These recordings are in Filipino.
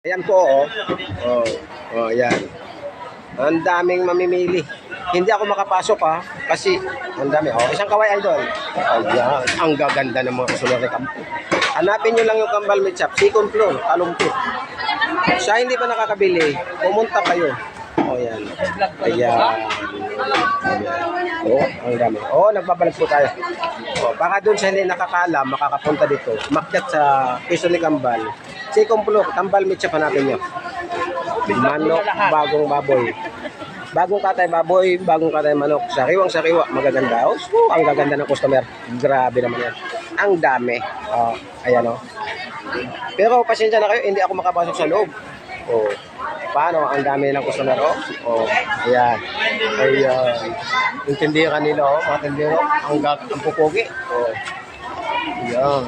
Ayan po, oh. Oh, oh, ayan. Ang daming mamimili. Hindi ako makapasok ha, kasi ang dami. Oh, isang kaway idol. Ayan, ang gaganda ng mga kasunod na kambal. Hanapin nyo lang yung kambal meat shop, second floor, Talumpit. Siya hindi pa nakakabili, pumunta kayo. Oh, ayan. Ayan. Oh, ang dami. Oh, nagbabalik po tayo. Oh, baka doon sa hindi nakakaalam, makakapunta dito. Makyat sa piso ni Kambal. Second floor, Kambal meat shop hanapin nyo. Manok, bagong baboy. Bagong katay baboy, bagong katay manok. Sariwang-sariwa, magaganda. Oh, ang gaganda ng customer. Grabe naman yan. Ang dami. Oh, ayan oh. Pero pasensya na kayo, hindi ako makapasok sa loob. Oh, paano? Ang dami ng customer oh. Oh, ayan. Ayan. Intindihan nila oh, mga tindero. Ang pupugi. Oh. Ayan.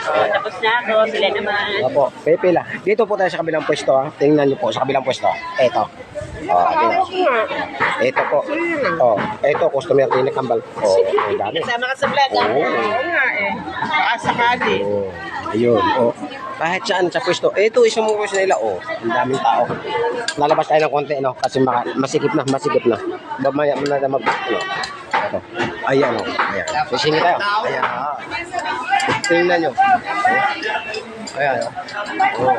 Tapos na ako, sila naman. Opo, pipila. Dito po tayo sa kabilang pwesto ha. Tingnan niyo po sa kabilang pwesto. Ito. Oh, ito po. Oh, ito customer din Kambal. Oh, ang dami. Kasama ka sa vlog. Oo nga eh. Sakali. Oh, ayun. Oh. Kahit saan sa pwesto. Ito isang mga pwesto nila. Oh, ang daming tao. Lalabas tayo ng konti no kasi masikip na. Mamaya na mag ano. Ito. Ayan oh. Ayan. Sisingit tayo. Ayan. Tingnan nyo. Oh. Ayan oh. Oh.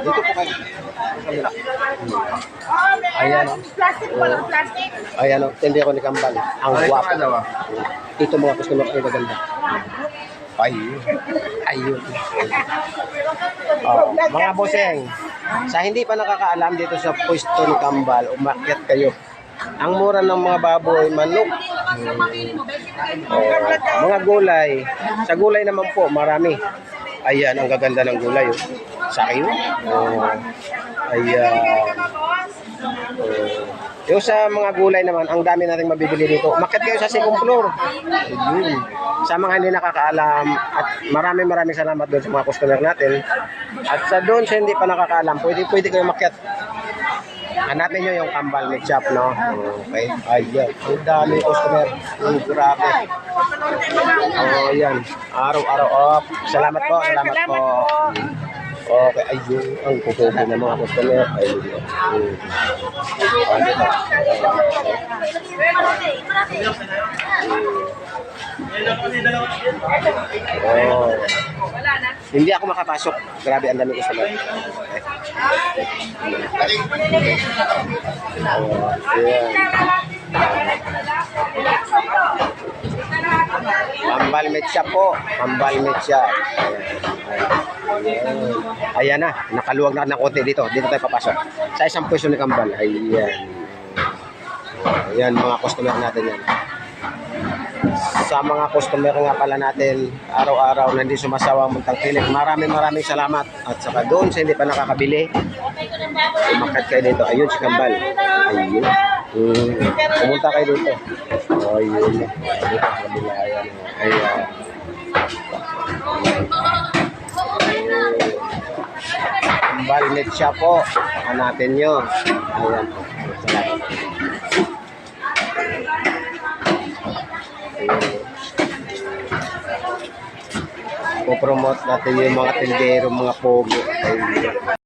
Dito po kayo. Ayan o. Ayan o. Tindi ako ni Kambal. Ang guwapo. Ito mga customer ay maganda. Ayun. Ayun. Oh, mga bosseng, sa hindi pa nakakaalam dito sa pwesto ni Kambal, umakyat kayo. Ang mura ng mga baboy, manok. Oh, mga gulay. Sa gulay naman po, marami. Ayan, ang gaganda ng gulay. Oh. Sa akin. Oh. Ayan. Oh. Yung sa mga gulay naman, ang dami nating mabibili dito. Umakyat kayo sa second floor. Ayun. Sa mga hindi nakakaalam, at maraming salamat doon sa mga customer natin. At sa doon sa hindi pa nakakaalam, pwede kayo umakyat. Hanapin nyo yung Kambal meat shop, no? Okay. Ayan. Ang dami customer. Ang grabe. Oh, ayan. Araw-araw. Oh, salamat po. Okay. Ayun. Ang pupupo ng mga customer. Ayun. Oh. Hindi ako makapasok. Grabe, ang dami customer. Kambal meat shop po. Kambal meat shop. Ayan na. Nakaluwag na ng konti dito. Dito tayo papasok. Sa isang pwesto ni Kambal. Ayan. Ayan mga customer natin yan. Sa mga customer nga pala natin araw-araw na hindi sumasawa muntang tinik, maraming salamat. At saka doon sa hindi pa nakakabili, umakyat kayo dito. Ayun si Kambal. Ayun. Pumunta kayo dito. Ayun. Ayan. Kambal meat shop po. Hanapin nyo. Ayan. Salamat. Po-promote natin yung mga tindero, mga pogo.